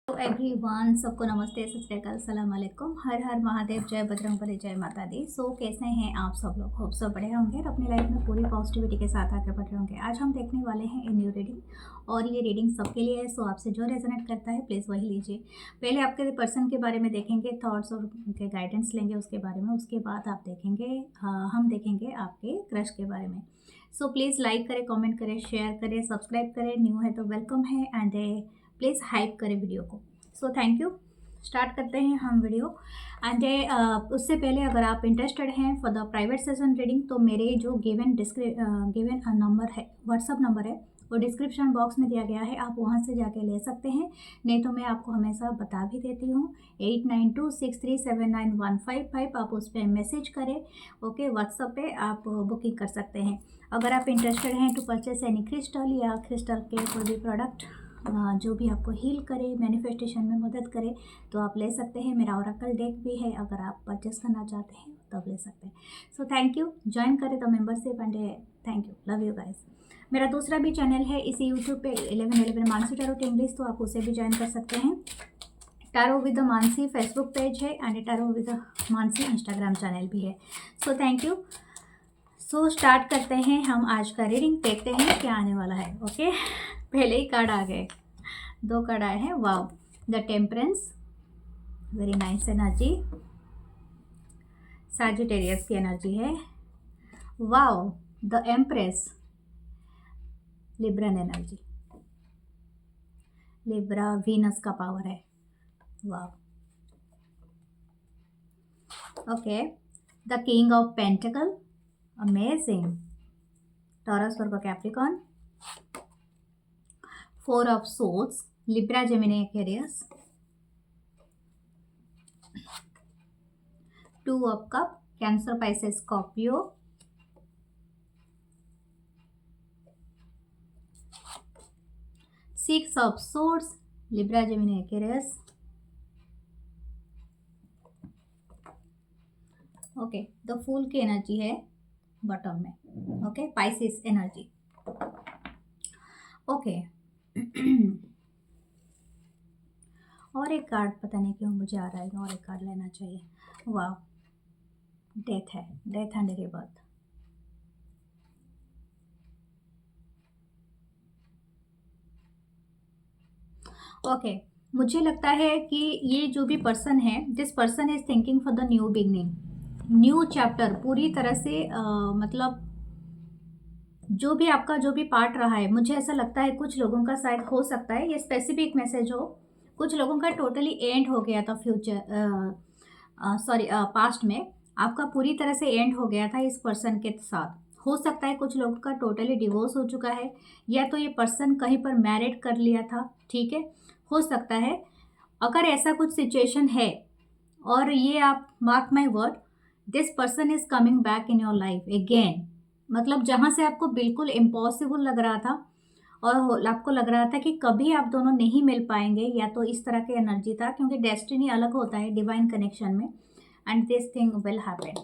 Hello everyone, सबको नमस्ते, सत श्री अकाल, सलाम अलैकुम, हर हर महादेव, जय बजरंगबली, जय माता दी। कैसे हैं आप सब लोग? होप सब बढ़िया होंगे और अपनी लाइफ में पूरी पॉजिटिविटी के साथ आगे बढ़ रहे होंगे। आज हम देखने वाले हैं ए न्यू रीडिंग और ये रीडिंग सबके लिए है। आपसे जो रेजोनेट करता है प्लीज़ वही लीजिए। पहले आपके पर्सन के बारे में देखेंगे, थॉट्स और उनके गाइडेंस लेंगे उसके बारे में। उसके बाद आप देखेंगे हम देखेंगे आपके क्रश के बारे में। प्लीज़ लाइक करें, कॉमेंट करें, शेयर करें, सब्सक्राइब करें। न्यू है तो वेलकम है एंड प्लीज़ हाइप करें वीडियो को। Thank you. स्टार्ट करते हैं हम वीडियो एंड उससे पहले अगर आप इंटरेस्टेड हैं for the private session reading तो मेरे जो गिवन नंबर है, व्हाट्सअप नंबर है, वो डिस्क्रिप्शन बॉक्स में दिया गया है। आप वहां से जाके ले सकते हैं, नहीं तो मैं आपको हमेशा बता भी देती हूँ। 8926379155 आप उस पर मैसेज करें। ओके, व्हाट्सअप पे आप बुकिंग कर सकते हैं। अगर आप इंटरेस्टेड हैं टू परचेस एनी क्रिस्टल या क्रिस्टल के कोई भी प्रोडक्ट जो भी आपको हील करे, मैनिफेस्टेशन में मदद करे, तो आप ले सकते हैं। मेरा ओरेकल डेक भी है, अगर आप परचेस करना चाहते हैं तब ले सकते हैं। Thank you. ज्वाइन करें तो membership and thank you, love you guys. मेरा दूसरा भी चैनल है इसी यूट्यूब पे 1111 मानसी टैरो इंग्लिश, तो आप उसे भी ज्वाइन कर सकते हैं। Tarot with the Mansi Facebook page है and tarot with the Mansi Instagram channel भी है। Thank you. स्टार्ट करते हैं हम आज का रीडिंग, देखते हैं क्या आने वाला है। ओके, पहले ही कार्ड आ गए, 2 कार्ड आए हैं। Wow, the temperance, very nice energy. Sagittarius की एनर्जी है। Wow, the empress, Libran energy, Libra Venus का पावर है। Wow, okay, the king of pentacle, amazing, Taurus Virgo Capricorn, 4 of swords, Libra Gemini Aquarius, 2 of cup, Cancer Pisces Scorpio, 6 of swords, Libra Gemini Aquarius. Okay, the fool की energy है bottom में। Okay, Pisces energy. Okay और एक card, पता नहीं क्यों मुझे आ रहा है, और एक कार्ड लेना चाहिए। वाह, डेथ है, डेथ एंड रिबर्थ। ओके, मुझे लगता है कि ये जो भी पर्सन है, this person is thinking for the new beginning, new chapter. पूरी तरह से मतलब जो भी आपका जो भी पार्ट रहा है, मुझे ऐसा लगता है कुछ लोगों का शायद हो सकता है ये स्पेसिफिक मैसेज हो, कुछ लोगों का टोटली एंड हो गया था फ्यूचर, सॉरी पास्ट में आपका पूरी तरह से एंड हो गया था इस पर्सन के साथ। हो सकता है कुछ लोगों का टोटली डिवोर्स हो चुका है, या तो ये पर्सन कहीं पर मैरिड कर लिया था। ठीक है, हो सकता है। अगर ऐसा कुछ सिचुएशन है और ये आप mark my word, this person is coming back in your life again. मतलब जहाँ से आपको बिल्कुल इम्पॉसिबल लग रहा था और आपको लग रहा था कि कभी आप दोनों नहीं मिल पाएंगे, या तो इस तरह की एनर्जी था, क्योंकि डेस्टिनी अलग होता है डिवाइन कनेक्शन में, and this thing will happen.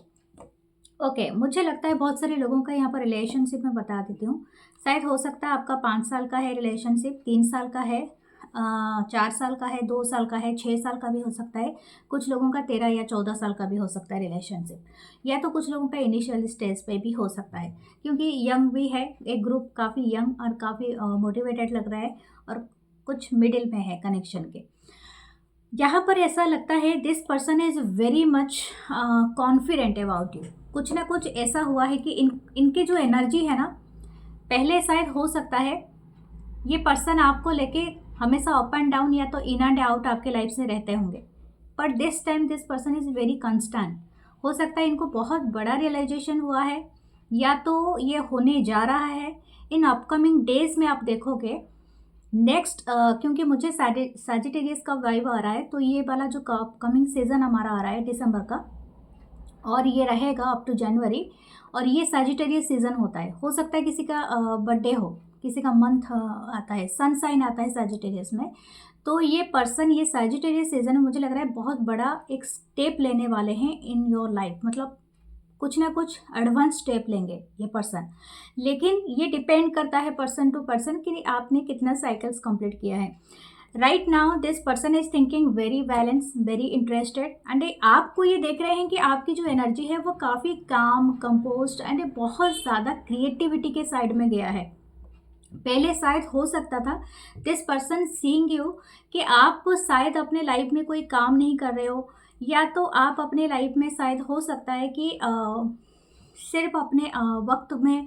Okay, मुझे लगता है बहुत सारे लोगों का यहाँ पर रिलेशनशिप में बता देती हूँ। शायद हो सकता है आपका 5 साल का है रिलेशनशिप, 3 साल का है, 4 साल का है, 2 साल का है, 6 साल का भी हो सकता है। कुछ लोगों का 13 या 14 साल का भी हो सकता है रिलेशनशिप, या तो कुछ लोगों का इनिशियल स्टेज पे भी हो सकता है, क्योंकि यंग भी है एक ग्रुप, काफ़ी यंग और काफ़ी मोटिवेटेड लग रहा है, और कुछ मिडिल में है कनेक्शन के। यहाँ पर ऐसा लगता है this person is very much confident about you. कुछ ना कुछ ऐसा हुआ है कि इनकी जो एनर्जी है ना, पहले शायद हो सकता है ये पर्सन आपको लेके हमेशा अप एंड डाउन या तो इन एंड आउट आपके लाइफ से रहते होंगे, but this time this person is very constant. हो सकता है इनको बहुत बड़ा रियलाइजेशन हुआ है, या तो ये होने जा रहा है इन अपकमिंग डेज में। आप देखोगे नेक्स्ट, क्योंकि मुझे सैजिटेरियस का वाइब आ रहा है, तो ये वाला जो अपकमिंग सीजन हमारा आ रहा है दिसंबर का, और ये रहेगा अप टू जनवरी, और ये सैजिटेरियस सीजन होता है। हो सकता है किसी का बर्थडे हो, किसी का मंथ आता है, सन साइन आता है सैजिटेरियस में, तो ये पर्सन ये सैजिटेरियस सीजन में मुझे लग रहा है बहुत बड़ा एक स्टेप लेने वाले हैं इन योर लाइफ। मतलब कुछ ना कुछ एडवांस स्टेप लेंगे ये पर्सन, लेकिन ये डिपेंड करता है पर्सन टू पर्सन कि आपने कितना साइकिल्स कंप्लीट किया है। Right now this person is thinking very balance, very interested, and आपको ये देख रहे हैं कि आपकी जो एनर्जी है वो काफ़ी काम, कंपोस्ट एंड बहुत ज़्यादा क्रिएटिविटी के साइड में गया है। पहले शायद हो सकता था दिस पर्सन सीइंग यू कि आप शायद अपने लाइफ में कोई काम नहीं कर रहे हो, या तो आप अपने लाइफ में शायद हो सकता है कि सिर्फ अपने वक्त में,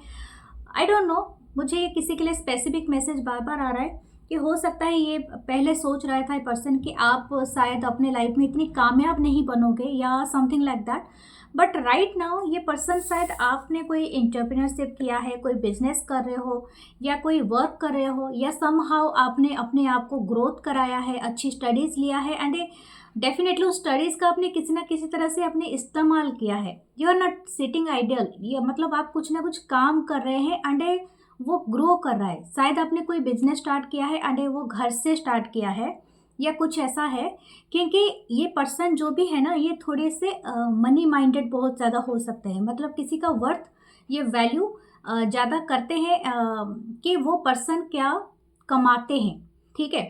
आई डोंट नो, मुझे ये किसी के लिए स्पेसिफिक मैसेज बार बार आ रहा है कि हो सकता है ये पहले सोच रहा था पर्सन कि आप शायद अपने लाइफ में इतनी कामयाब नहीं बनोगे या something like that, but right now ये पर्सन शायद आपने कोई एंटरप्रेन्योरशिप किया है, कोई बिजनेस कर रहे हो या कोई वर्क कर रहे हो, या समहाउ आपने अपने आप को ग्रोथ कराया है, अच्छी स्टडीज़ लिया है, एंड डेफिनेटली उस स्टडीज़ का आपने किसी ना किसी तरह से आपने इस्तेमाल किया है। You are not sitting ideal, ये मतलब आप कुछ ना कुछ काम कर रहे हैं एंड वो ग्रो कर रहा है। शायद आपने कोई बिजनेस स्टार्ट किया है एंड वो घर से स्टार्ट किया है या कुछ ऐसा है, क्योंकि ये पर्सन जो भी है ना, ये थोड़े से मनी माइंडेड बहुत ज़्यादा हो सकते हैं। मतलब किसी का वर्थ, ये वैल्यू ज़्यादा करते हैं कि वो पर्सन क्या कमाते हैं, ठीक है।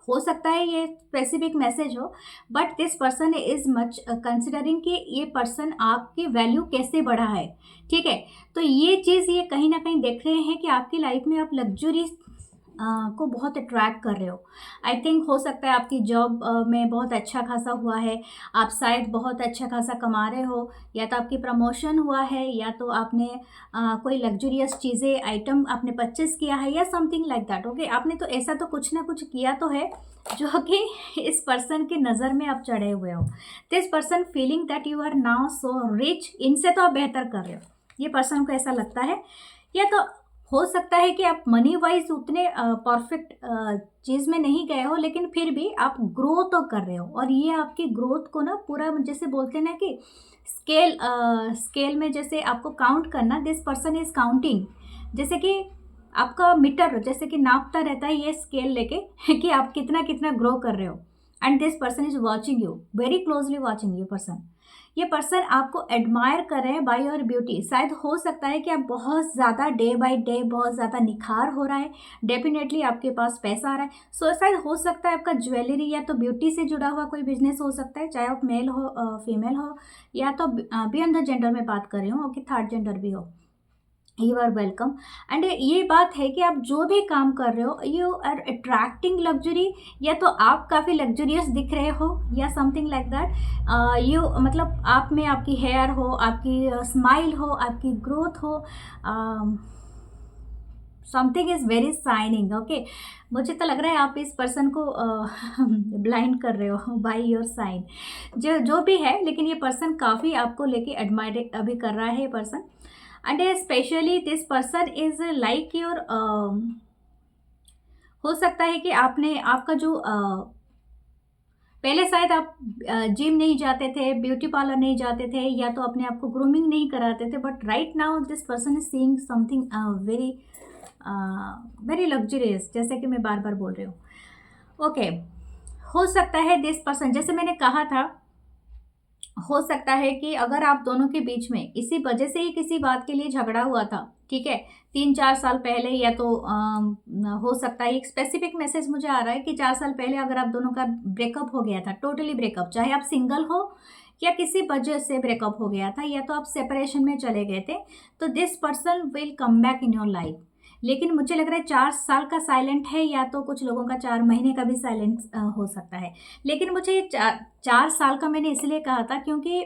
हो सकता है ये स्पेसिफिक मैसेज हो, but this person is much considering कि ये पर्सन आपकी वैल्यू कैसे बढ़ा है, ठीक है। तो ये चीज़ ये कहीं ना कहीं देख रहे हैं कि आपकी लाइफ में आप लग्जरी को बहुत अट्रैक्ट कर रहे हो। आई थिंक हो सकता है आपकी जॉब में बहुत अच्छा खासा हुआ है, आप शायद बहुत अच्छा खासा कमा रहे हो, या तो आपकी प्रमोशन हुआ है, या तो आपने कोई लग्जरियस चीज़ें आइटम आपने परचेस किया है या समथिंग लाइक दैट। ओके, आपने तो ऐसा तो कुछ ना कुछ किया तो है जो कि इस पर्सन की नज़र में आप चढ़े हुए हो। This person feeling that you are now so rich, इनसे तो आप बेहतर कर रहे हो, ये पर्सन को ऐसा लगता है। या तो हो सकता है कि आप मनी वाइज उतने परफेक्ट चीज़ में नहीं गए हो, लेकिन फिर भी आप ग्रो तो कर रहे हो, और ये आपकी ग्रोथ को ना पूरा, जैसे बोलते हैं ना कि स्केल में जैसे आपको काउंट करना, दिस पर्सन इज काउंटिंग, जैसे कि आपका मीटर जैसे कि नापता रहता है ये स्केल लेके कि आप कितना कितना ग्रो कर रहे हो। And this person is watching you very closely, watching ये पर्सन आपको एडमायर कर रहे हैं बाय योर ब्यूटी। शायद हो सकता है कि आप बहुत ज़्यादा डे बाय डे बहुत ज़्यादा निखार हो रहा है, डेफिनेटली आपके पास पैसा आ रहा है। सो शायद हो सकता है आपका ज्वेलरी या तो ब्यूटी से जुड़ा हुआ कोई बिजनेस हो सकता है, चाहे आप मेल हो फीमेल हो, या तो बियॉन्ड द जेंडर में बात कर रही हूँ, कि थर्ड जेंडर भी हो, यू आर वेलकम। एंड ये बात है कि आप जो भी काम कर रहे हो, यू आर अट्रैक्टिंग लग्जरी, या तो आप काफ़ी लग्जरियस दिख रहे हो या समथिंग लाइक दैट। यू मतलब आप में आपकी हेयर हो, आपकी स्माइल हो, आपकी ग्रोथ हो, something is very shining. Okay, मुझे तो लग रहा है आप इस पर्सन को ब्लाइंड कर रहे हो बाय योर साइन, जो जो भी है, लेकिन ये पर्सन काफ़ी आपको लेके एडमायर अभी कर रहा है ये person. And specially this person is like your, हो सकता है कि आपने आपका जो पहले शायद आप जिम नहीं जाते थे, ब्यूटी पार्लर नहीं जाते थे, या तो अपने आप को ग्रूमिंग नहीं कराते थे, but right now this person is seeing something very very luxurious, जैसे कि मैं बार बार बोल रही हूँ। ओके, हो सकता है दिस पर्सन, जैसे मैंने कहा था, हो सकता है कि अगर आप दोनों के बीच में इसी वजह से ही किसी बात के लिए झगड़ा हुआ था, ठीक है, 3-4 साल पहले, या तो हो सकता है एक स्पेसिफिक मैसेज मुझे आ रहा है कि 4 साल पहले अगर आप दोनों का ब्रेकअप हो गया था, टोटली ब्रेकअप, चाहे आप सिंगल हो या किसी वजह से ब्रेकअप हो गया था, या तो आप सेपरेशन में चले गए थे, तो this person will come back in your life. लेकिन मुझे लग रहा है 4 साल का साइलेंट है, या तो कुछ लोगों का 4 महीने का भी साइलेंट हो सकता है। लेकिन मुझे 4 साल का मैंने इसलिए कहा था क्योंकि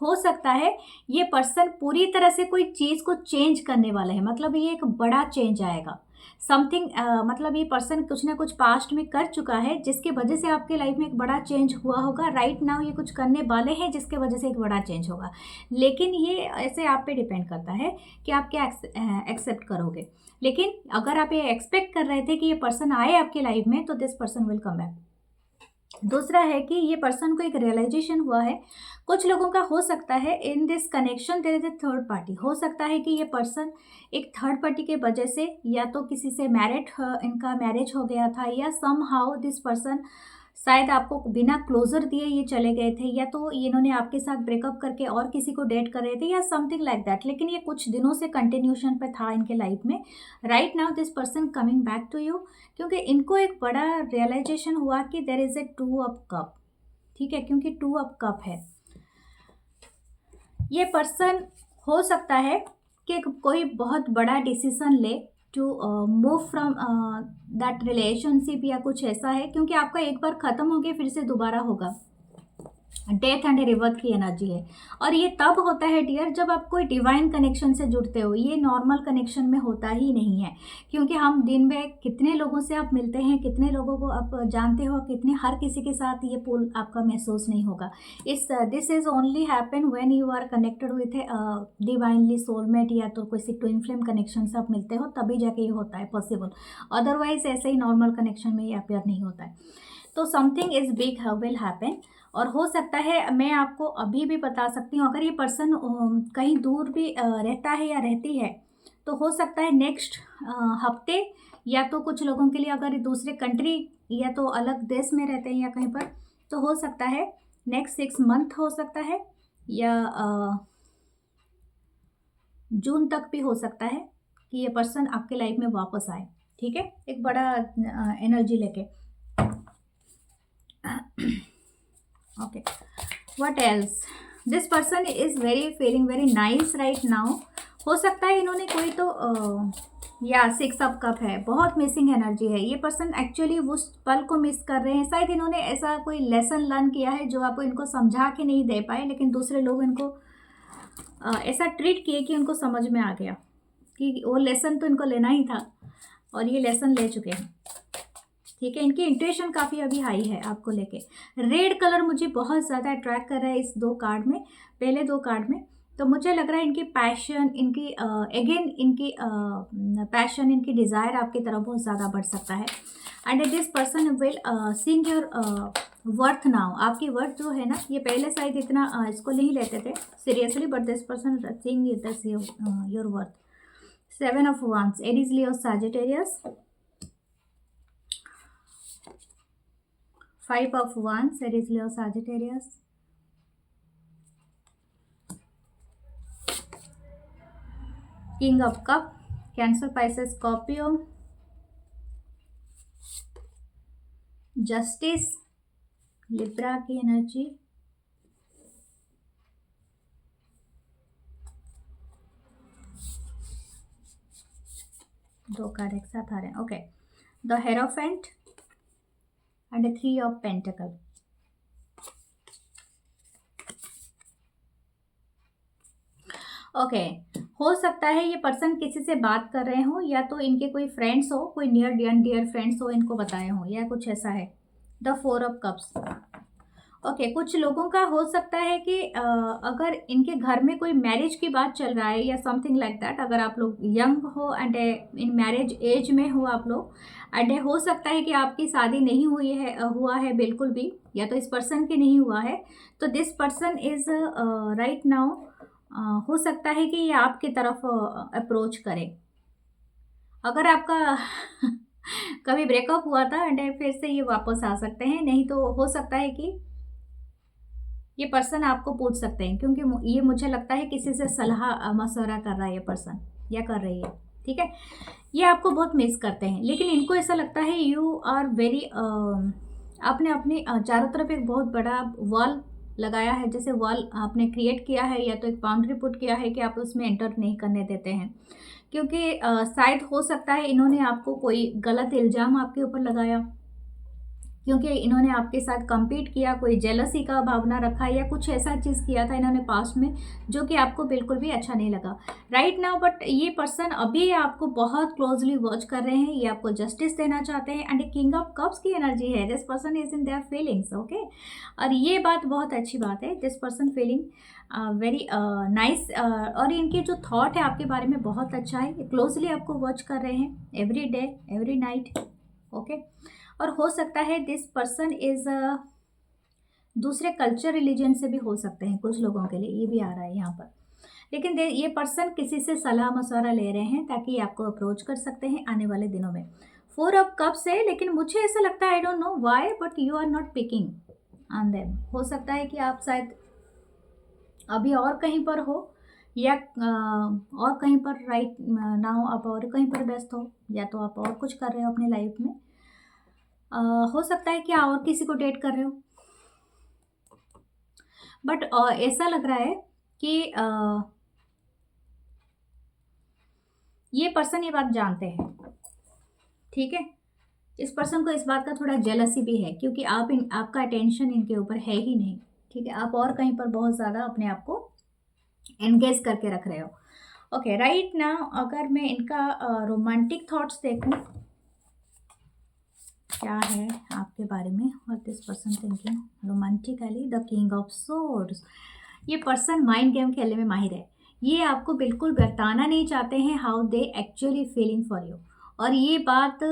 हो सकता है ये पर्सन पूरी तरह से कोई चीज़ को चेंज करने वाला है, मतलब ये एक बड़ा चेंज आएगा समथिंग, मतलब ये पर्सन कुछ ना कुछ पास्ट में कर चुका है जिसके वजह से आपके लाइफ में एक बड़ा चेंज हुआ होगा। राइट नाउ ये कुछ करने वाले हैं जिसके वजह से एक बड़ा चेंज होगा, लेकिन ये ऐसे आप पे डिपेंड करता है कि आप क्या एक्सेप्ट करोगे। लेकिन अगर आप ये एक्सपेक्ट कर रहे थे कि ये पर्सन आए आपके लाइफ में, तो this person will come back. दूसरा है कि ये पर्सन को एक रियलाइजेशन हुआ है, कुछ लोगों का हो सकता है in this connection there is a third party, हो सकता है कि ये पर्सन एक थर्ड पार्टी के वजह से, या तो किसी से मैरिड, इनका मैरिज हो गया था, या सम हाउ दिस पर्सन शायद आपको बिना क्लोजर दिए ये चले गए थे, या तो इन्होंने आपके साथ ब्रेकअप करके और किसी को डेट कर रहे थे, या समथिंग लाइक दैट। लेकिन ये कुछ दिनों से कंटिन्यूशन पे था इनके लाइफ में। Right now this person coming back to you, क्योंकि इनको एक बड़ा रियलाइजेशन हुआ कि there is a 2 of cup. ठीक है, क्योंकि 2 ऑफ कप है। ये पर्सन हो सकता है कि कोई बहुत बड़ा डिसीजन ले to move from that relationship, या कुछ ऐसा है, क्योंकि आपका एक बार ख़त्म हो गया फिर से दोबारा होगा। डेथ एंड रिवर्थ की एनर्जी है, और ये तब होता है डियर जब आप कोई डिवाइन कनेक्शन से जुड़ते हो। ये नॉर्मल कनेक्शन में होता ही नहीं है, क्योंकि हम दिन में कितने लोगों से आप मिलते हैं, कितने लोगों को आप जानते हो, कितने, हर किसी के साथ ये पुल आपका महसूस नहीं होगा। This is only happen when you are connected with a divinely soulmate, या तो किसी ट्विन फ्लेम कनेक्शन से आप मिलते हो, तभी जाके ये होता है पॉसिबल। अदरवाइज ऐसे ही नॉर्मल कनेक्शन में ये अपेयर नहीं होता है। तो something is big will happen, और हो सकता है, मैं आपको अभी भी बता सकती हूँ, अगर ये पर्सन कहीं दूर भी रहता है या रहती है, तो हो सकता है नेक्स्ट हफ्ते, या तो कुछ लोगों के लिए अगर दूसरे कंट्री या तो अलग देश में रहते हैं या कहीं पर, तो हो सकता है नेक्स्ट 6 मंथ हो सकता है, या जून तक भी हो सकता है कि ये पर्सन आपके लाइफ में वापस आए। ठीक है, एक बड़ा एनर्जी लेके। Okay, what else? This person is feeling very nice right now. हो सकता है इन्होंने कोई तो या 6 ऑफ कप है, बहुत मिसिंग एनर्जी है। ये पर्सन एक्चुअली उस पल को मिस कर रहे हैं। शायद इन्होंने ऐसा कोई लेसन लर्न किया है जो आप इनको समझा के नहीं दे पाए, लेकिन दूसरे लोग इनको ऐसा ट्रीट किए कि उनको समझ में आ गया कि वो लेसन तो इनको लेना ही था, और ये लेसन ले चुके हैं। ठीक है, इनकी इंट्यूशन काफ़ी अभी हाई है आपको लेके। रेड कलर मुझे बहुत ज़्यादा अट्रैक्ट कर रहा है इस 2 कार्ड में, पहले 2 कार्ड में। तो मुझे लग रहा है इनकी पैशन, इनकी इनकी पैशन, इनकी डिज़ायर आपकी तरफ बहुत ज़्यादा बढ़ सकता है। And this person will seeing your worth now. आपकी वर्थ जो है ना, ये पहले शायद इतना इसको नहीं लेते थे seriously, but this person seeing your worth. 7 of wands, Aries, Leo, Sagittarius. 5 of Wands, Aries, Leo, Sagittarius. King of Cup, Cancer, Pisces, Scorpio. Justice, Libra की एनर्जी। दो कार्ड एक साथ आ रहे हैं। Okay, the hierophant and a 3 of Pentacle. Okay, हो सकता है ये पर्सन किसी से बात कर रहे हो, या तो इनके कोई फ्रेंड्स हो, कोई नियर डियर फ्रेंड्स हो, इनको बताए हो, या कुछ ऐसा है। The 4 of cups. ओके, कुछ लोगों का हो सकता है कि अगर इनके घर में कोई मैरिज की बात चल रहा है या समथिंग लाइक दैट, अगर आप लोग यंग हो एंड इन मैरिज एज में हो आप लोग, एंड हो सकता है कि आपकी शादी नहीं हुआ है बिल्कुल भी, या तो इस पर्सन की नहीं हुआ है, तो this person is right now, हो सकता है कि ये आपकी तरफ अप्रोच करे। अगर आपका कभी ब्रेकअप हुआ था एंड फिर से ये वापस आ सकते हैं, नहीं तो हो सकता है कि ये पर्सन आपको पूछ सकते हैं, क्योंकि ये मुझे लगता है किसी से सलाह मशवरा कर रहा है ये पर्सन, या कर रही है। ठीक है, ये आपको बहुत मिस करते हैं, लेकिन इनको ऐसा लगता है यू आर वेरी, आपने अपने चारों तरफ एक बहुत बड़ा वॉल लगाया है, जैसे वॉल आपने क्रिएट किया है, या तो एक बाउंड्री पुट किया है कि आप उसमें एंटर नहीं करने देते हैं, क्योंकि शायद हो सकता है इन्होंने आपको कोई गलत इल्ज़ाम आपके ऊपर लगाया, क्योंकि इन्होंने आपके साथ compete किया, कोई जेलसी का भावना रखा, या कुछ ऐसा चीज़ किया था इन्होंने पास्ट में जो कि आपको बिल्कुल भी अच्छा नहीं लगा राइट नाउ। बट ये पर्सन अभी आपको बहुत क्लोजली वॉच कर रहे हैं, ये आपको जस्टिस देना चाहते हैं, एंड किंग ऑफ कप्स की एनर्जी है। This person is in their feelings. Okay, और ये बात बहुत अच्छी बात है, this person feeling very nice, और इनके जो थॉट है आपके बारे में बहुत अच्छा है, क्लोजली आपको वॉच कर रहे हैं every day every night. Okay, और हो सकता है दिस पर्सन इज दूसरे कल्चर रिलीजन से भी हो सकते हैं कुछ लोगों के लिए, ये भी आ रहा है यहाँ पर। लेकिन ये पर्सन किसी से सलाह मशवरा ले रहे हैं ताकि आपको अप्रोच कर सकते हैं आने वाले दिनों में। 4 ऑफ कप्स है, लेकिन मुझे ऐसा लगता है I don't know why but you are not picking on them. हो सकता है कि आप शायद अभी और कहीं पर हो, या और कहीं पर राइट ना हो, आप और कहीं पर व्यस्त हो, या तो आप और कुछ कर रहे हो अपनी लाइफ में। हो सकता है कि और किसी को डेट कर रहे हो, बट ऐसा लग रहा है कि ये पर्सन ये बात जानते हैं, ठीक है। इस पर्सन को इस बात का थोड़ा जेलसी भी है, क्योंकि आपका अटेंशन इनके ऊपर है ही नहीं, ठीक है। आप और कहीं पर बहुत ज़्यादा अपने आप को एंगेज करके रख रहे हो। ओके, राइट नाउ अगर मैं इनका रोमांटिक थॉट्स देखूं, क्या है आपके बारे में, what this person thinking romantically, the king of swords. ये पर्सन माइंड गेम खेलने में माहिर है। ये आपको बिल्कुल बताना नहीं चाहते हैं how they actually feeling for you, और ये बात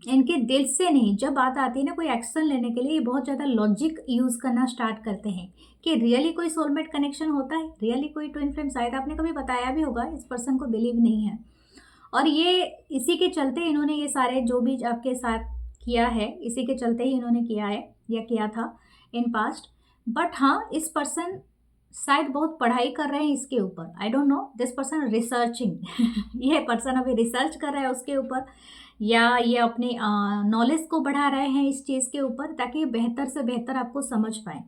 इनके दिल से नहीं, जब बात आती है ना कोई एक्शन लेने के लिए, ये बहुत ज़्यादा लॉजिक यूज़ करना स्टार्ट करते हैं कि रियली कोई सोलमेट कनेक्शन होता है, रियली कोई ट्विन फ्लेम, शायद आपने कभी बताया भी होगा, इस पर्सन को बिलीव नहीं है। और ये इसी के चलते इन्होंने ये सारे जो भी आपके साथ किया है, इसी के चलते ही इन्होंने किया है या किया था इन पास्ट। बट हाँ, इस पर्सन शायद बहुत पढ़ाई कर रहे हैं इसके ऊपर, आई don't no, this person researching ये पर्सन अभी रिसर्च कर रहा है उसके ऊपर, या ये अपनी नॉलेज को बढ़ा रहे हैं इस चीज़ के ऊपर, ताकि बेहतर से बेहतर आपको समझ पाएँ।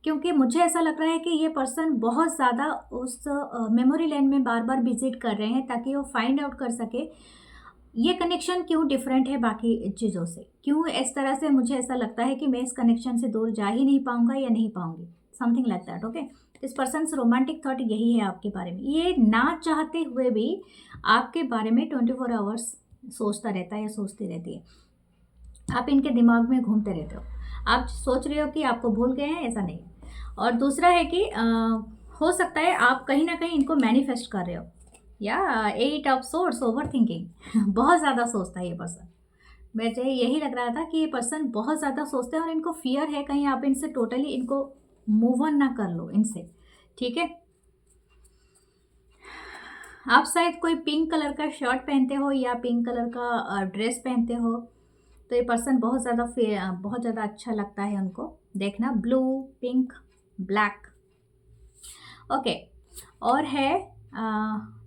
क्योंकि मुझे ऐसा लग रहा है कि ये पर्सन बहुत ज़्यादा उस मेमोरी लैंड में बार बार विजिट कर रहे हैं, ताकि वो फाइंड आउट कर सके ये कनेक्शन क्यों डिफरेंट है बाकी चीज़ों से, क्यों इस तरह से मुझे ऐसा लगता है कि मैं इस कनेक्शन से दूर जा ही नहीं पाऊंगा या नहीं पाऊंगी, समथिंग लाइक दैट। ओके, इस पर्सन रोमांटिक थॉट यही है आपके बारे में। ये ना चाहते हुए भी आपके बारे में 24 आवर्स सोचता रहता है या सोचती रहती है। आप इनके दिमाग में घूमते रहते हो, आप सोच रहे हो कि आपको भूल गए हैं, ऐसा नहीं। और दूसरा है कि हो सकता है आप कहीं ना कहीं इनको मैनिफेस्ट कर रहे हो, या 8 ऑफ सोर्ड्स, ओवर थिंकिंग बहुत ज़्यादा सोचता है ये पर्सन। मुझे यही लग रहा था कि ये पर्सन बहुत ज़्यादा सोचते हैं, और इनको फियर है कहीं आप इनसे टोटली इनको मूव ऑन ना कर लो इनसे, ठीक है। आप शायद कोई पिंक कलर का शर्ट पहनते हो या पिंक कलर का ड्रेस पहनते हो, तो ये पर्सन बहुत ज़्यादा अच्छा लगता है उनको देखना, ब्लू, पिंक, ब्लैक। ओके, और है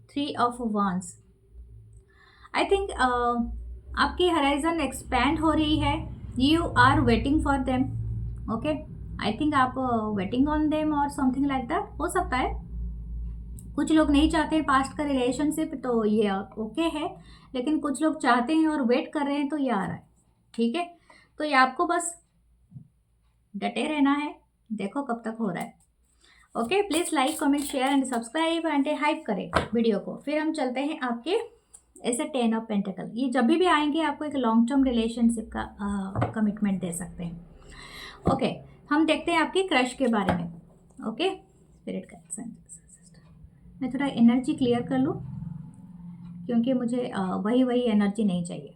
3 ऑफ वांस। आई थिंक आपकी हराइजन एक्सपैंड हो रही है, you are waiting for them. Okay, I think आप वेटिंग ऑन देम और समथिंग लाइक दैट, हो सकता है। कुछ लोग नहीं चाहते हैं पास्ट का रिलेशनशिप, तो ये ओके है, लेकिन कुछ लोग चाहते हैं और वेट कर रहे हैं, तो ये आ रहा है, ठीक है। तो ये आपको बस डटे रहना है, देखो कब तक हो रहा है। Okay, please like, comment, share and subscribe and hype करें वीडियो को। फिर हम चलते हैं आपके ऐसे 10 ऑफ पेंटिकल। ये जब भी आएंगे आपको एक लॉन्ग टर्म रिलेशनशिप का कमिटमेंट दे सकते हैं। ओके, हम देखते हैं आपके क्रश के बारे में। ओके, स्पिरिट का मैं थोड़ा एनर्जी क्लियर कर लूँ, क्योंकि मुझे वही एनर्जी नहीं चाहिए।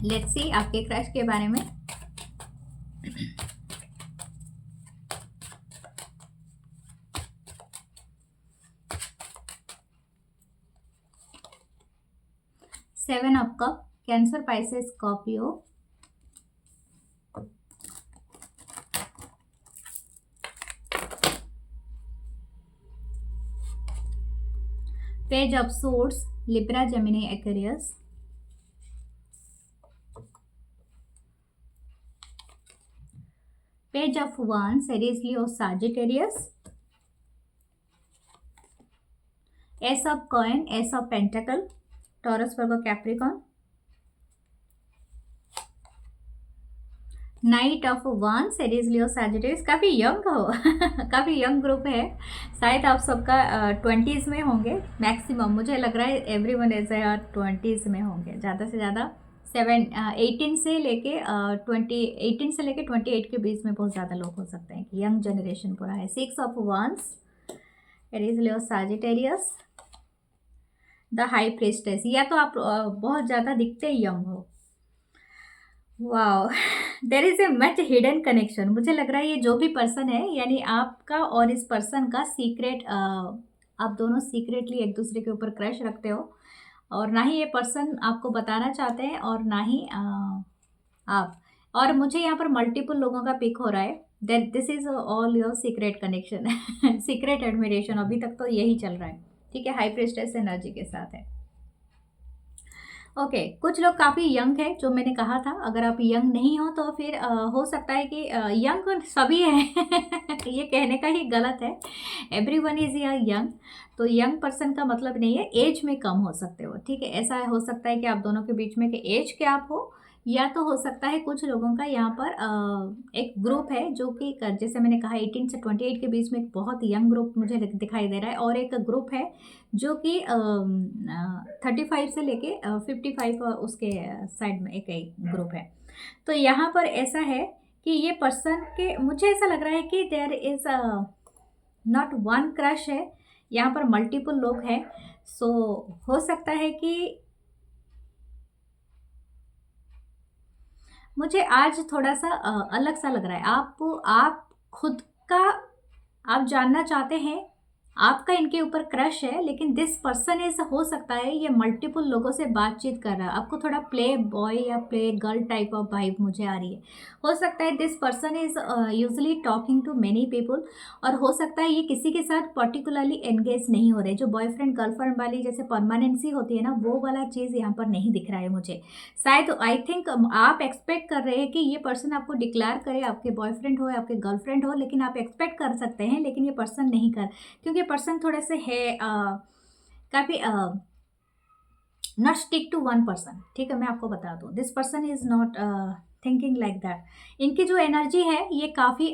लेट्स सी आपके क्रश के बारे में। Seven of cup, Cancer, Pisces, Scorpio. Page of swords, Libra, Gemini, Aquarius. Page of wands, Aries, Leo, Sagittarius. Ace of coin, ace of pentacle, Taurus, Virgo, Capricorn. Knight of wands, Aries, Leo, Sagittarius. काफ़ी young हो काफ़ी young group है, शायद आप सबका 20s में होंगे maximum, मुझे लग रहा है एवरीवन इज 20s में होंगे ज़्यादा से ज़्यादा। 18 से लेके 28 के बीच में बहुत ज़्यादा लोग हो सकते हैं कि यंग जनरेशन पूरा है। 6 of wands, Aries Leo Sagittarius, the high priestess. या तो आप बहुत ज़्यादा दिखते यंग हो। Wow, there is a much hidden connection. मुझे लग रहा है ये जो भी पर्सन है, यानी आपका और इस पर्सन का सीक्रेट, आप दोनों सीक्रेटली एक दूसरे के ऊपर क्रश रखते हो, और ना ही ये पर्सन आपको बताना चाहते हैं और ना ही आप। और मुझे यहाँ पर मल्टीपल लोगों का पिक हो रहा है, that this is all your secret connection, secret admiration. अभी तक तो यही चल रहा है, ठीक है। हाई प्रीस्टेस एनर्जी के साथ है। ओके, कुछ लोग काफ़ी यंग है, जो मैंने कहा था। अगर आप यंग नहीं हो तो फिर हो सकता है कि यंग सभी है ये कहने का ही गलत है, एवरीवन इज़ यंग। तो यंग पर्सन का मतलब नहीं है एज में कम हो सकते हो, ठीक है। ऐसा हो सकता है कि आप दोनों के बीच में कि एज गैप हो, या तो हो सकता है कुछ लोगों का यहाँ पर एक ग्रुप है जो कि जैसे मैंने कहा 18 से 28 के बीच में एक बहुत यंग ग्रुप मुझे दिखाई दे रहा है, और एक ग्रुप है जो कि 35 से लेके 55 उसके साइड में एक ग्रुप है। तो यहाँ पर ऐसा है कि ये पर्सन के, मुझे ऐसा लग रहा है कि there is not one crush है, यहाँ पर मल्टीपल लोग हैं। सो हो सकता है कि मुझे आज थोड़ा सा अलग सा लग रहा है। आप खुद का आप जानना चाहते हैं, आपका इनके ऊपर क्रश है, लेकिन दिस पर्सन इज, हो सकता है ये मल्टीपल लोगों से बातचीत कर रहा है। आपको थोड़ा प्ले बॉय या play girl type of vibe मुझे आ रही है। हो सकता है this person is usually talking to many people, और हो सकता है ये किसी के साथ पर्टिकुलरली एंगेज नहीं हो रहे। जो बॉयफ्रेंड गर्लफ्रेंड वाली जैसे परमानेंसी होती है ना, वो वाला चीज़ यहाँ पर नहीं दिख रहा है मुझे। शायद आई थिंक आप एक्सपेक्ट कर रहे हैं कि ये पर्सन आपको डिक्लेयर करे, आपके बॉयफ्रेंड हो, आपके गर्लफ्रेंड हो, लेकिन आप एक्सपेक्ट कर सकते हैं, लेकिन ये पर्सन नहीं कर, क्योंकि पर्सन थोड़े से है काफ़ी not stick to one person, ठीक है। मैं आपको बता दूँ, this person is not thinking like that. इनकी जो एनर्जी है ये काफ़ी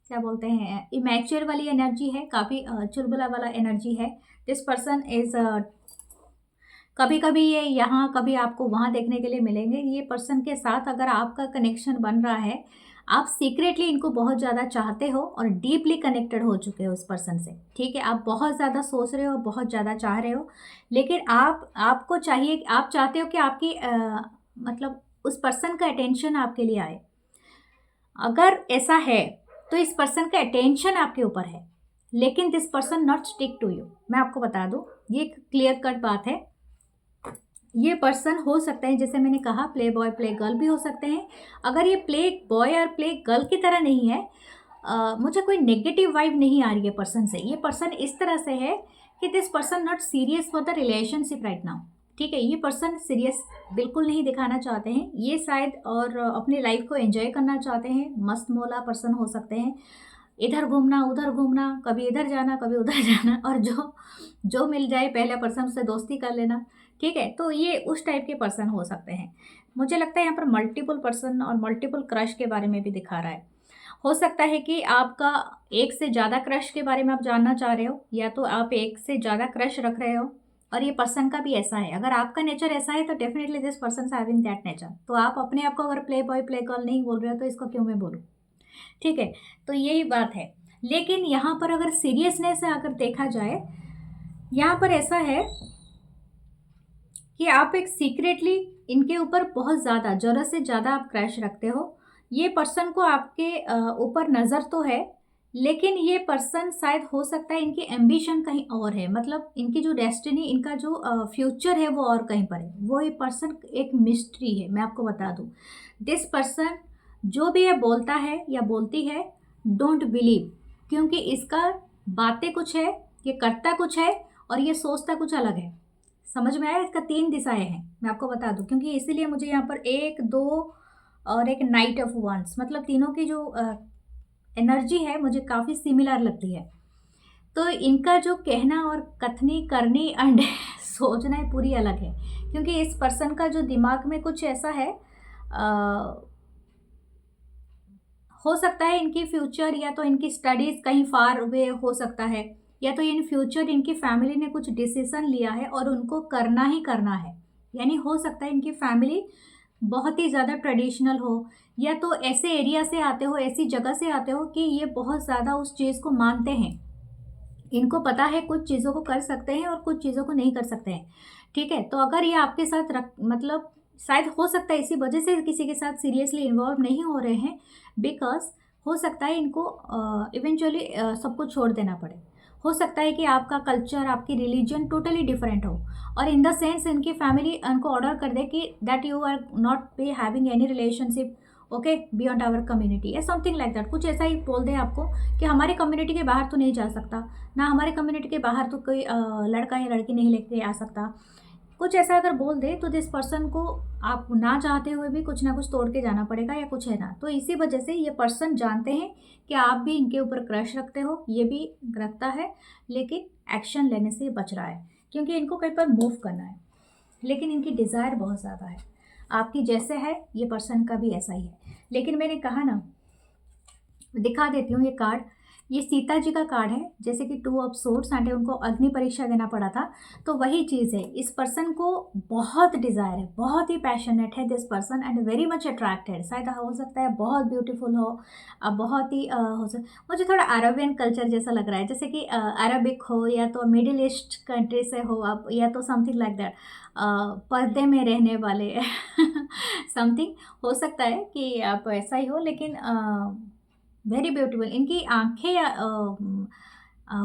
क्या बोलते हैं, इमैच्योर वाली एनर्जी है, काफ़ी चुलबुला वाला एनर्जी है। दिस पर्सन इज़ कभी कभी ये यहाँ, कभी आपको वहाँ देखने के लिए मिलेंगे। ये पर्सन के साथ अगर आपका कनेक्शन बन रहा है, आप सीक्रेटली इनको बहुत ज़्यादा चाहते हो और डीपली कनेक्टेड हो चुके हो उस पर्सन से, ठीक है। आप बहुत ज़्यादा सोच रहे हो, बहुत ज़्यादा चाह रहे हो, लेकिन आपको चाहिए, आप चाहते हो कि आपकी मतलब उस पर्सन का अटेंशन आपके लिए आए। अगर ऐसा है तो इस पर्सन का अटेंशन आपके ऊपर है, लेकिन this person not stick to you. मैं आपको बता दूँ, ये एक क्लियर कट बात है। ये पर्सन हो सकता है, जैसे मैंने कहा, प्ले बॉय प्ले गर्ल भी हो सकते हैं। अगर ये प्ले बॉय और प्ले गर्ल की तरह नहीं है, मुझे कोई नेगेटिव वाइब नहीं आ रही है पर्सन से। ये पर्सन इस तरह से है कि this person not serious for the relationship right now, ठीक है। ये पर्सन सीरियस बिल्कुल नहीं दिखाना चाहते हैं ये शायद, और अपनी लाइफ को एंजॉय करना चाहते हैं। मस्त मौला पर्सन हो सकते हैं, इधर घूमना उधर घूमना, कभी इधर जाना कभी उधर जाना, और जो जो मिल जाए पहले पर्सन से दोस्ती कर लेना, ठीक है। तो ये उस टाइप के पर्सन हो सकते हैं। मुझे लगता है यहाँ पर मल्टीपल पर्सन और मल्टीपल क्रश के बारे में भी दिखा रहा है। हो सकता है कि आपका एक से ज़्यादा क्रश के बारे में आप जानना चाह रहे हो, या तो आप एक से ज़्यादा क्रश रख रहे हो, और ये पर्सन का भी ऐसा है। अगर आपका नेचर ऐसा है तो definitely this person having that nature. तो आप अपने आप को अगर प्ले बॉय प्ले गर्ल नहीं बोल रहे हो तो इसको क्यों मैं बोलूँ, ठीक है। तो यही बात है। लेकिन यहाँ पर अगर सीरियसनेस से अगर देखा जाए, यहाँ पर ऐसा है कि आप एक सीक्रेटली इनके ऊपर बहुत ज़्यादा, ज़रूरत से ज़्यादा आप क्रैश रखते हो। ये पर्सन को आपके ऊपर नज़र तो है, लेकिन ये पर्सन शायद हो सकता है इनकी एम्बिशन कहीं और है, मतलब इनकी जो डेस्टिनी, इनका जो फ्यूचर है वो और कहीं पर है। वो ये पर्सन एक मिस्ट्री है, मैं आपको बता दूँ। दिस पर्सन जो भी ये बोलता है या बोलती है, डोंट बिलीव, क्योंकि इसका बातें कुछ है, ये करता कुछ है, और ये सोचता कुछ अलग है। समझ में आया? इसका 3 दिशाएं हैं, मैं आपको बता दूं, क्योंकि इसीलिए मुझे यहाँ पर 1, 2 और एक नाइट ऑफ वंस, मतलब तीनों की जो एनर्जी है मुझे काफ़ी सिमिलर लगती है। तो इनका जो कहना और कथनी करनी एंड सोचना है पूरी अलग है, क्योंकि इस पर्सन का जो दिमाग में कुछ ऐसा है, हो सकता है इनकी फ्यूचर या तो इनकी स्टडीज़ कहीं फार वे हो सकता है, या तो इन फ्यूचर इनकी फैमिली ने कुछ डिसीजन लिया है और उनको करना ही करना है। यानी हो सकता है इनकी फैमिली बहुत ही ज़्यादा ट्रेडिशनल हो, या तो ऐसे एरिया से आते हो, ऐसी जगह से आते हो कि ये बहुत ज़्यादा उस चीज़ को मानते हैं, इनको पता है कुछ चीज़ों को कर सकते हैं और कुछ चीज़ों को नहीं कर सकते हैं, ठीक है। तो अगर ये आपके साथ मतलब शायद हो सकता है इसी वजह से किसी के साथ सीरियसली इन्वॉल्व नहीं हो रहे हैं, बिकॉज हो सकता है इनको इवेंचुअली सब कुछ छोड़ देना पड़े। हो सकता है कि आपका कल्चर, आपकी रिलीजन टोटली डिफरेंट हो, और इन द सेंस इनकी फैमिली उनको ऑर्डर कर दे कि that you are not be having any relationship okay beyond our community या समथिंग लाइक दैट। कुछ ऐसा ही बोल दें आपको कि हमारे कम्युनिटी के बाहर तो नहीं जा सकता, ना हमारे कम्युनिटी के बाहर तो कोई लड़का या लड़की नहीं लेके आ सकता। कुछ ऐसा अगर बोल दे तो दिस पर्सन को आप ना चाहते हुए भी कुछ ना कुछ तोड़ के जाना पड़ेगा या कुछ है ना। तो इसी वजह से ये पर्सन जानते हैं कि आप भी इनके ऊपर क्रश रखते हो, ये भी रखता है, लेकिन एक्शन लेने से बच रहा है क्योंकि इनको कहीं पर मूव करना है, लेकिन इनकी डिज़ायर बहुत ज़्यादा है। आपकी जैसे है ये पर्सन का भी ऐसा ही है। लेकिन मैंने कहा ना, दिखा देती हूँ ये कार्ड। ये सीता जी का कार्ड है, जैसे कि 2 ऑफ सोर्ड्स एंड उनको अग्नि परीक्षा देना पड़ा था, तो वही चीज़ है। इस पर्सन को बहुत डिज़ायर है, बहुत ही पैशनेट है this person and very much attracted. शायद हो सकता है बहुत ब्यूटीफुल हो, बहुत ही मुझे थोड़ा अरबियन कल्चर जैसा लग रहा है, जैसे कि अरबिक हो या तो मिडिल ईस्ट कंट्री से हो आप, या तो समथिंग लाइक दैट, पर्दे में रहने वाले समथिंग हो सकता है कि आप ऐसा ही हो, लेकिन वेरी ब्यूटीफुल इनकी आंखें,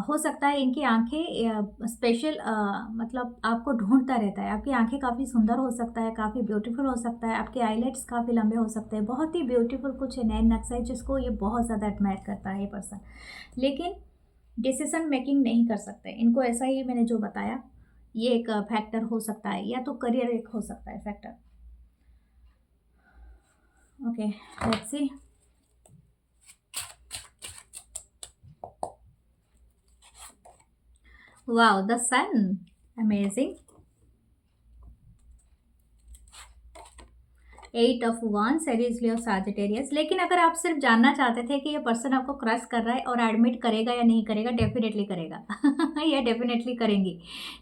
हो सकता है इनकी आंखें स्पेशल, मतलब आपको ढूंढता रहता है। आपकी आंखें काफ़ी सुंदर हो सकता है, काफ़ी ब्यूटीफुल हो सकता है, आपके आईलेट्स काफ़ी लंबे हो सकते हैं, बहुत ही ब्यूटीफुल कुछ नैन नक्शा है जिसको ये बहुत ज़्यादा एडमायर करता है ये पर्सन। लेकिन डिसीजन मेकिंग नहीं कर सकते इनको, ऐसा ही मैंने जो बताया ये एक फैक्टर हो सकता है, या तो करियर एक हो सकता है factor. Okay let's see. Wow, the sun. Amazing. 8 of wands, Aries, Leo, Sagittarius। लेकिन अगर आप सिर्फ जानना चाहते थे कि ये पर्सन आपको क्रश कर रहा है और एडमिट करेगा या नहीं करेगा, डेफिनेटली करेगा या डेफिनेटली करेंगी,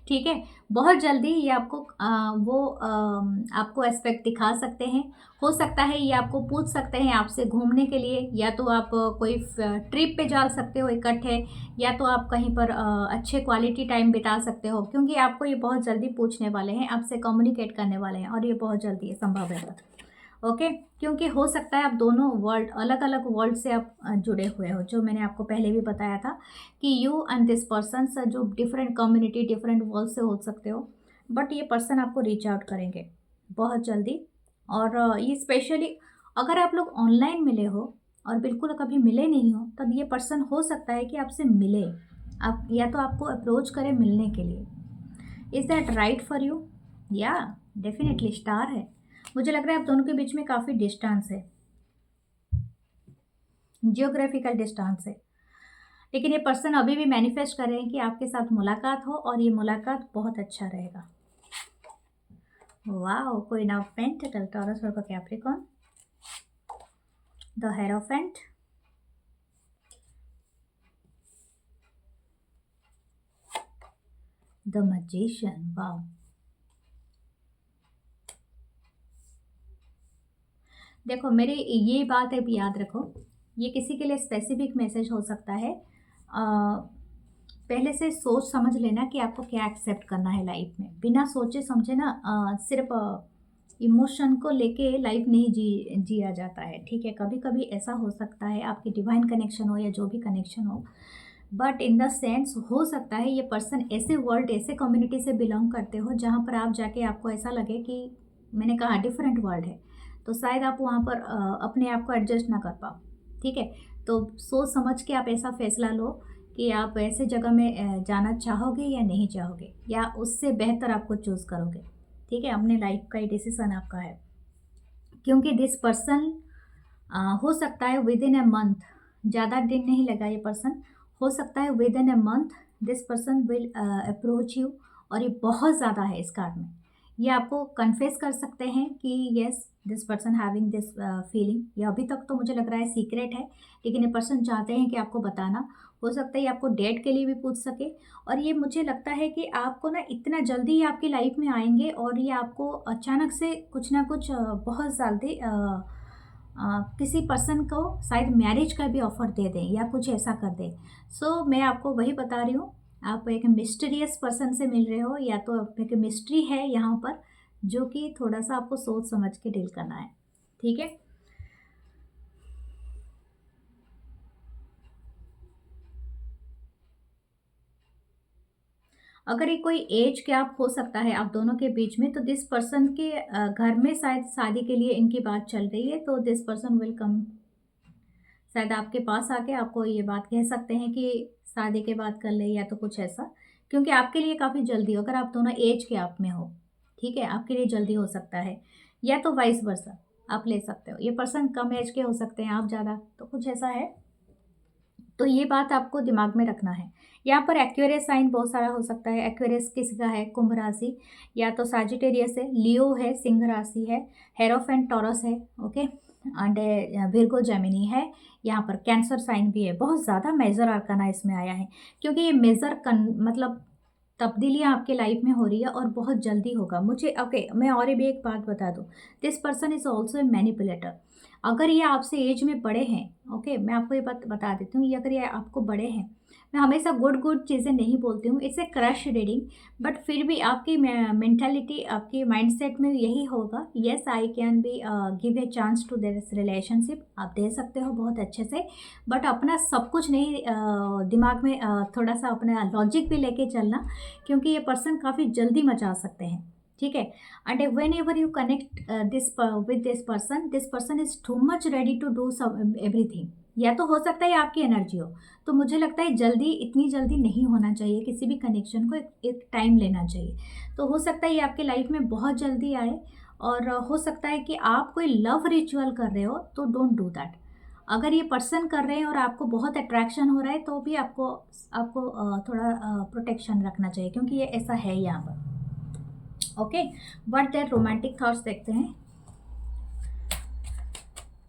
ठीक है। बहुत जल्दी ये आपको आपको एस्पेक्ट दिखा सकते हैं। हो सकता है ये आपको पूछ सकते हैं आपसे घूमने के लिए, या तो आप कोई ट्रिप पे जा सकते हो इकट्ठे, या तो आप कहीं पर अच्छे क्वालिटी टाइम बिता सकते हो, क्योंकि आपको ये बहुत जल्दी पूछने वाले हैं, आपसे कम्युनिकेट करने वाले हैं, और ये बहुत जल्दी संभव है। ओके क्योंकि हो सकता है आप दोनों वर्ल्ड, अलग अलग वर्ल्ड से आप जुड़े हुए हो, जो मैंने आपको पहले भी बताया था कि यू एंड दिस पर्सन जो डिफरेंट कम्युनिटी, डिफरेंट वर्ल्ड से हो सकते हो, बट ये पर्सन आपको रीच आउट करेंगे बहुत जल्दी। और ये स्पेशली अगर आप लोग ऑनलाइन मिले हो और बिल्कुल कभी मिले नहीं हो, तब ये पर्सन हो सकता है कि आपसे मिले, आप या तो आपको अप्रोच करें मिलने के लिए। Is that right for you? या डेफिनेटली स्टार है। मुझे लग रहा है आप दोनों के बीच में काफ़ी डिस्टेंस है, जियोग्राफिकल डिस्टेंस है, लेकिन ये पर्सन अभी भी मैनिफेस्ट कर रहे हैं कि आपके साथ मुलाकात हो, और ये मुलाकात बहुत अच्छा रहेगा। Wow, queen of pentacle, taurus, Virgo, Capricorn, the hierophant, the magician. Wow, देखो मेरी ये बात है, याद रखो, ये किसी के लिए स्पेसिफिक मैसेज हो सकता है। पहले से सोच समझ लेना कि आपको क्या एक्सेप्ट करना है लाइफ में। बिना सोचे समझे ना सिर्फ इमोशन को लेके लाइफ नहीं जिया जाता है, ठीक है। कभी कभी ऐसा हो सकता है आपकी डिवाइन कनेक्शन हो या जो भी कनेक्शन हो, बट इन द सेंस हो सकता है ये पर्सन ऐसे वर्ल्ड, ऐसे कम्युनिटी से बिलोंग करते हो जहाँ पर आप जाके आपको ऐसा लगे कि मैंने कहा डिफरेंट वर्ल्ड है, तो शायद आप वहाँ पर अपने आप को एडजस्ट ना कर पाओ, ठीक है। तो सोच समझ के आप ऐसा फैसला लो कि आप ऐसे जगह में जाना चाहोगे या नहीं चाहोगे, या उससे बेहतर आपको चूज़ करोगे, ठीक है। अपने लाइफ का ही डिसीज़न आपका है, क्योंकि दिस पर्सन हो सकता है विद इन ए मंथ, ज़्यादा दिन नहीं लगा ये पर्सन, हो सकता है with in a month this person will approach you, और ये बहुत ज़्यादा है इस कार्ड में। ये आपको कन्फेस कर सकते हैं कि yes this person having this feeling. ये अभी तक तो मुझे लग रहा है सीक्रेट है, लेकिन ये पर्सन चाहते हैं कि आपको बताना। हो सकता है ये आपको डेट के लिए भी पूछ सके, और ये मुझे लगता है कि आपको ना इतना जल्दी ही आपकी लाइफ में आएंगे, और ये आपको अचानक से कुछ ना कुछ बहुत जल्दी किसी पर्सन को शायद मैरिज का भी ऑफर दे दें या कुछ ऐसा कर दें। सो मैं आपको वही बता रही हूँ, आप एक मिस्टीरियस पर्सन से मिल रहे हो, या तो एक मिस्ट्री है यहाँ पर जो कि थोड़ा सा आपको सोच समझ के डील करना है। ठीक है, अगर ये कोई एज गैप हो सकता है आप दोनों के बीच में, तो दिस पर्सन के घर में शायद शादी के लिए इनकी बात चल रही है, तो दिस पर्सन विल कम, शायद आपके पास आके आपको ये बात कह सकते हैं कि शादी के बाद कर ले या तो कुछ ऐसा, क्योंकि आपके लिए काफ़ी जल्दी हो, अगर आप दोनों एज के आप में हो, ठीक है, आपके लिए जल्दी हो सकता है, या तो वाइस वर्सा आप ले सकते हो। ये पर्सन कम एज के हो सकते हैं, आप ज़्यादा, तो कुछ ऐसा है। तो ये बात आपको दिमाग में रखना है। यहाँ पर एक्वेरियस साइन बहुत सारा हो सकता है। एक्वेरियस किसी का है, कुंभ राशि, या तो साजिटेरियस है, लियो है, सिंह राशि है, हेरोफेंट टॉरस है, ओके, एंड विर्गो जेमिनी है। यहाँ पर कैंसर साइन भी है। बहुत ज़्यादा मेजर आर्काना इसमें आया है, क्योंकि ये मेजर मतलब तब्दीलियाँ आपके लाइफ में हो रही है और बहुत जल्दी होगा। मुझे ओके, मैं और भी एक बात बता दूँ, this person is also a manipulator. अगर ये आपसे एज में बड़े हैं, ओके, मैं आपको ये बात बता देती हूँ, ये अगर ये आपको बड़े हैं, मैं हमेशा गुड गुड चीज़ें नहीं बोलती हूँ, it's a crush reading, but फिर भी आपकी मेंटालिटी, आपकी माइंडसेट में यही होगा, yes I can be give a chance to this relationship, आप दे सकते हो बहुत अच्छे से, बट अपना सब कुछ नहीं, दिमाग में थोड़ा सा अपना लॉजिक भी लेके चलना, क्योंकि ये पर्सन काफ़ी जल्दी मचा सकते हैं। ठीक है, and whenever you connect with this person is too much ready to do सब एवरीथिंग, या तो हो सकता है आपकी एनर्जी हो, तो मुझे लगता है जल्दी, इतनी जल्दी नहीं होना चाहिए, किसी भी कनेक्शन को एक टाइम लेना चाहिए। तो हो सकता है ये आपके लाइफ में बहुत जल्दी आए, और हो सकता है कि आप कोई लव रिचुअल कर रहे हो, तो डोंट डू दैट। अगर ये पर्सन कर रहे हैं और आपको बहुत अट्रैक्शन हो रहा है, तो भी आपको आपको थोड़ा प्रोटेक्शन रखना चाहिए, क्योंकि ये ऐसा है यहाँ पर। Okay, but there romantic thoughts देखते हैं।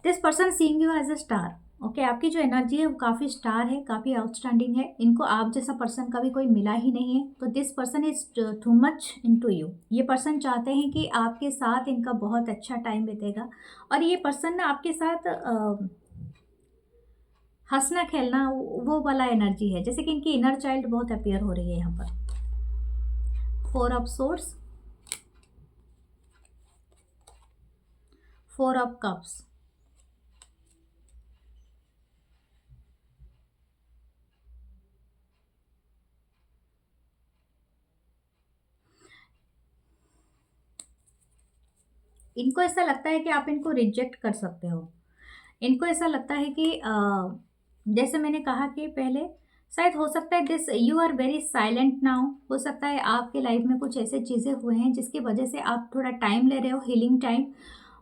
This person seeing you as a star, okay, आपकी जो एनर्जी है वो काफ़ी स्टार है, काफ़ी आउटस्टैंडिंग है, इनको आप जैसा पर्सन कभी कोई मिला ही नहीं है, तो this person is too much into you. ये पर्सन चाहते हैं कि आपके साथ इनका बहुत अच्छा टाइम बीतेगा, और ये पर्सन ना आपके साथ हंसना खेलना वो वाला एनर्जी है, जैसे कि इनकी इनर चाइल्ड बहुत अपीयर हो रही है यहाँ पर। 4 ऑफ सोर्स, 4 ऑफ कप्स, इनको ऐसा लगता है कि आप इनको रिजेक्ट कर सकते हो। इनको ऐसा लगता है कि जैसे मैंने कहा कि पहले, शायद हो सकता है this you are very silent now, हो सकता है आपके लाइफ में कुछ ऐसे चीज़ें हुए हैं जिसकी वजह से आप थोड़ा टाइम ले रहे हो, हीलिंग टाइम,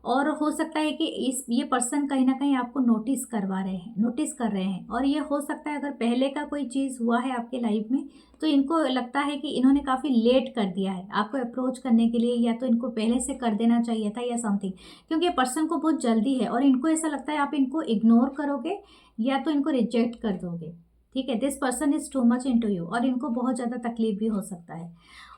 और हो सकता है कि इस ये पर्सन कहीं ना कहीं आपको नोटिस करवा रहे हैं, नोटिस कर रहे हैं, और ये हो सकता है अगर पहले का कोई चीज़ हुआ है आपके लाइफ में, तो इनको लगता है कि इन्होंने काफ़ी लेट कर दिया है आपको अप्रोच करने के लिए, या तो इनको पहले से कर देना चाहिए था या समथिंग, क्योंकि ये पर्सन को बहुत जल्दी है, और इनको ऐसा लगता है आप इनको इग्नोर करोगे या तो इनको रिजेक्ट कर दोगे। ठीक है, this person is too much into you, और इनको बहुत ज़्यादा तकलीफ भी हो सकता है,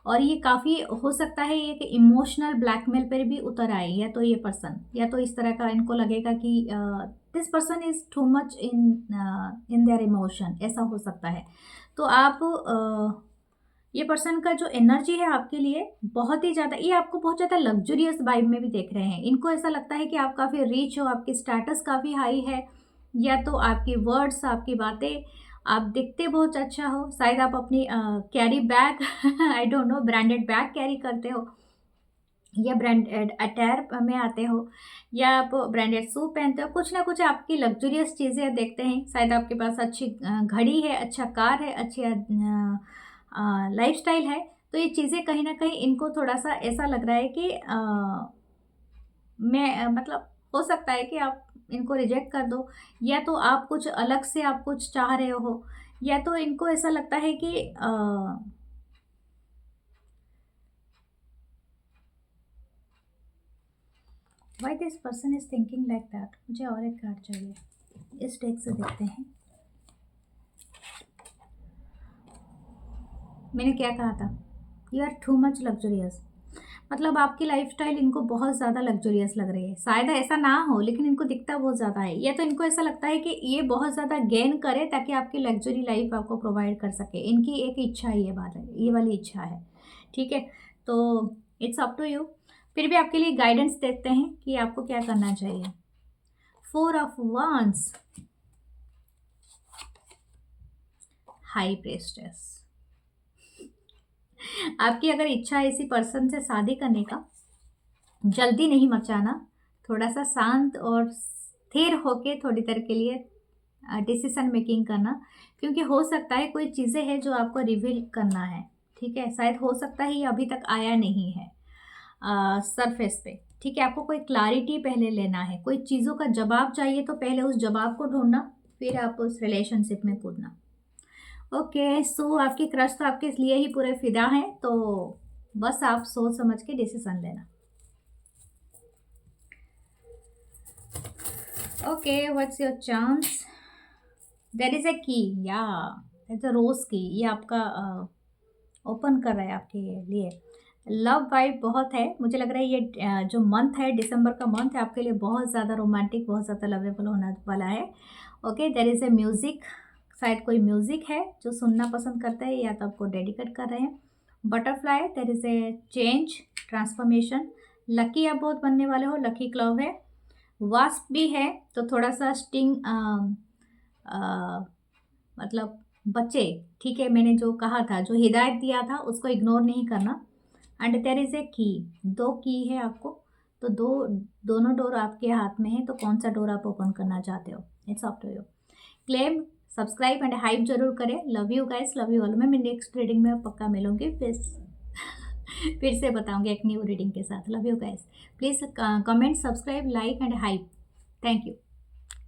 और ये काफ़ी हो सकता है ये कि इमोशनल ब्लैकमेल पर भी उतर आए, या तो ये पर्सन, या तो इस तरह का इनको लगेगा कि this person is too much in their emotion, ऐसा हो सकता है। तो आप ये पर्सन का जो एनर्जी है आपके लिए बहुत ही ज़्यादा, ये आपको बहुत ज़्यादा लग्जरियस वाइब में भी देख रहे हैं। इनको ऐसा लगता है कि आप काफ़ी रिच हो, आपकी स्टेटस काफ़ी हाई है, या तो आपकी वर्ड्स, आपकी बातें, आप दिखते बहुत अच्छा हो, शायद आप अपनी carry bag I don't no, branded bag carry करते हो, या ब्रांडेड अटायर में आते हो, या आप ब्रांडेड सूट पहनते हो, कुछ ना कुछ आपकी लग्जरियस चीज़ें देखते हैं। शायद आपके पास अच्छी घड़ी है, अच्छा कार है, अच्छी लाइफस्टाइल है, तो ये चीज़ें कहीं ना कहीं इनको थोड़ा सा ऐसा लग रहा है कि मैं मतलब हो सकता है कि आप इनको रिजेक्ट कर दो, या तो आप कुछ अलग से आप कुछ चाह रहे हो, या तो इनको ऐसा लगता है कि why this person is thinking like that. मुझे और एक कार्ड चाहिए, इस डेक से देखते हैं। मैंने क्या कहा था, you are too much luxurious. मतलब आपकी लाइफस्टाइल इनको बहुत ज़्यादा लग्जरियस लग रही है। शायद ऐसा ना हो, लेकिन इनको दिखता बहुत ज़्यादा है। या तो इनको ऐसा लगता है कि ये बहुत ज़्यादा गेन करे ताकि आपकी लग्जरी लाइफ आपको प्रोवाइड कर सके। इनकी एक इच्छा है, ये बात है, ये वाली इच्छा है। ठीक है, तो इट्स अप टू यू। फिर भी आपके लिए गाइडेंस देते हैं कि आपको क्या करना चाहिए। 4 ऑफ वांड्स, हाई प्रेस्टेस। आपकी अगर इच्छा है इसी पर्सन से शादी करने का, जल्दी नहीं मचाना, थोड़ा सा शांत और स्थिर होके थोड़ी देर के लिए डिसीजन मेकिंग करना, क्योंकि हो सकता है कोई चीज़ें हैं जो आपको रिवील करना है। ठीक है, शायद हो सकता है ये अभी तक आया नहीं है सरफेस पे। ठीक है, आपको कोई क्लैरिटी पहले लेना है, कोई चीज़ों का जवाब चाहिए तो पहले उस जवाब को ढूंढना, फिर आप उस रिलेशनशिप में कूदना। ओके, सो आपकी क्रश तो आपके लिए ही पूरे फिदा हैं, तो बस आप सोच समझ के डिसीजन लेना। Okay, what's your chance? There is a key, या इट्स अ रोज की। ये आपका ओपन कर रहा है आपके लिए। लव वाइब बहुत है, मुझे लग रहा है ये जो मंथ है, दिसंबर का मंथ है, आपके लिए बहुत ज़्यादा रोमांटिक, बहुत ज़्यादा लवेबल होने वाला है। Okay, there is a music, शायद कोई म्यूज़िक है जो सुनना पसंद करते हैं या तो आपको डेडिकेट कर रहे हैं। Butterfly, there is a change, transformation. Lucky आप बहुत बनने वाले हो, लकी क्लव है। वास्प भी है, तो थोड़ा सा स्टिंग, मतलब बच्चे। ठीक है, मैंने जो कहा था, जो हिदायत दिया था, उसको इग्नोर नहीं करना। एंड देयर इज़ ए की, 2 की है आपको, तो दोनों डोर आपके हाथ में है, तो कौन सा डोर आप ओपन करना चाहते हो, it's up to you. Claim, subscribe and hype जरूर करें। Love you guys, love you all. मैं नेक्स्ट रीडिंग में पक्का मिलूंगी, फिर से बताऊंगी एक न्यू रीडिंग के साथ। Love you guys, please comment, subscribe, like and hype. Thank you.